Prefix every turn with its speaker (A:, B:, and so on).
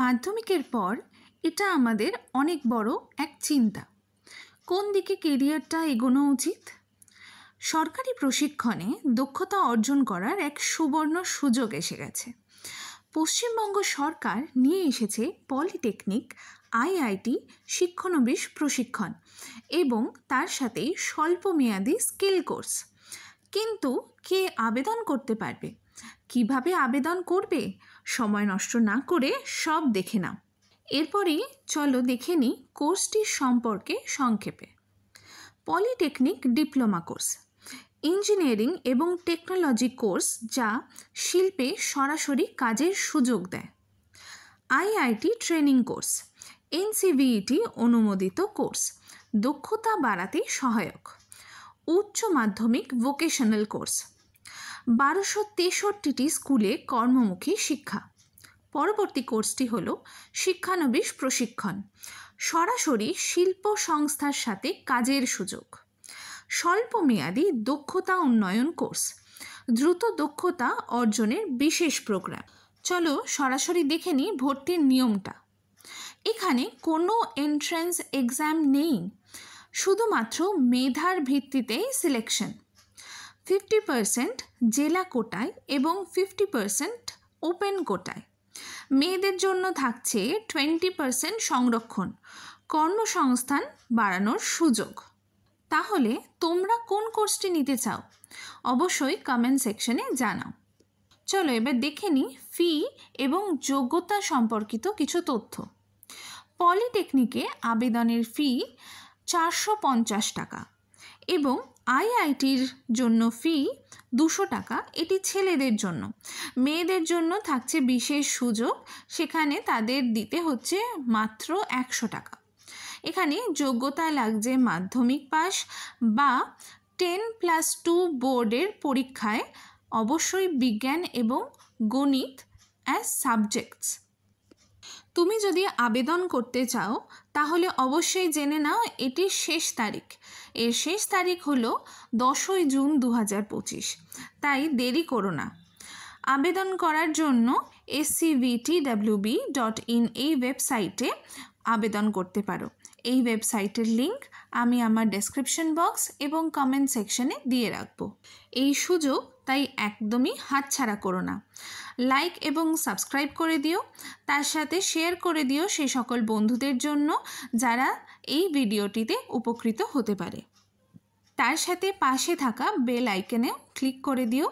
A: মাধ্যমিকের পর এটা আমাদের অনেক বড় এক চিন্তা, কোন দিকে কেরিয়ারটা এগোনো উচিত। সরকারি প্রশিক্ষণে দক্ষতা অর্জন করার এক সুবর্ণ সুযোগ এসে গেছে। পশ্চিমবঙ্গ সরকার নিয়ে এসেছে পলিটেকনিক, আইআইটি শিক্ষানবিশ প্রশিক্ষণ এবং তার সাথে স্বল্পমেয়াদী স্কিল কোর্স। কিন্তু কে আবেদন করতে পারবে, কিভাবে আবেদন করবে, সময় নষ্ট না করে সব দেখে নাও। এরপরই চলো দেখে নিই কোর্সটির সম্পর্কে সংক্ষেপে। পলিটেকনিক ডিপ্লোমা কোর্স, ইঞ্জিনিয়ারিং এবং টেকনোলজি কোর্স যা শিল্পে সরাসরি কাজের সুযোগ দেয়। আইআইটি ট্রেনিং কোর্স, এনসিভিইটি অনুমোদিত কোর্স, দক্ষতা বাড়াতে সহায়ক। উচ্চ মাধ্যমিক ভোকেশনাল কোর্স, 1263টি স্কুলে কর্মমুখী শিক্ষা। পরবর্তী কোর্সটি হলো শিক্ষানবিশ প্রশিক্ষণ, সরাসরি শিল্প সংস্থার সাথে কাজের সুযোগ। স্বল্পমেয়াদী দক্ষতা উন্নয়ন কোর্স, দ্রুত দক্ষতা অর্জনের বিশেষ প্রোগ্রাম। চলো সরাসরি দেখে নিই ভর্তির নিয়মটা। এখানে কোনো এন্ট্রান্স এক্সাম নেই, শুধুমাত্র মেধার ভিত্তিতেই সিলেকশন। 50% জেলা কোটায় এবং 50% ওপেন কোটায়। মেয়েদের জন্য থাকছে 20% সংরক্ষণ, কর্মসংস্থান বাড়ানোর সুযোগ। তাহলে তোমরা কোন কোর্সটি নিতে চাও অবশ্যই কমেন্ট সেকশনে জানাও। চলো এবার দেখে নিই ফি এবং যোগ্যতা সম্পর্কিত কিছু তথ্য। পলিটেকনিকে আবেদনের ফি 450 টাকা এবং আইআইটির জন্য ফি 200 টাকা। এটি ছেলেদের জন্য। মেয়েদের জন্য থাকছে বিশেষ সুযোগ, সেখানে তাদের দিতে হচ্ছে মাত্র 100 টাকা। এখানে যোগ্যতা লাগছে মাধ্যমিক পাস বা 10+2 বোর্ডের পরীক্ষায় অবশ্যই বিজ্ঞান এবং গণিত অ্যাজ সাবজেক্টস। তুমি যদি আবেদন করতে চাও তাহলে অবশ্যই জেনে নাও এটির শেষ তারিখ। এর শেষ তারিখ হলো 10ই জুন 2025, তাই দেরি করো না। আবেদন করার জন্য scvtwb.in এই ওয়েবসাইটে আবেদন করতে পারো। এই ওয়েবসাইটের লিঙ্ক আমি আমার ডেসক্রিপশন বক্স এবং কমেন্ট সেকশনে দিয়ে রাখবো। এই সুযোগ তাই একদমই হাতছাড়া করো না। লাইক এবং সাবস্ক্রাইব করে দিও, তার সাথে শেয়ার করে দিও সে সকল বন্ধুদের জন্য যারা এই ভিডিওটিতে উপকৃত হতে পারে। তার সাথে পাশে থাকা বেল আইকনেও ক্লিক করে দিও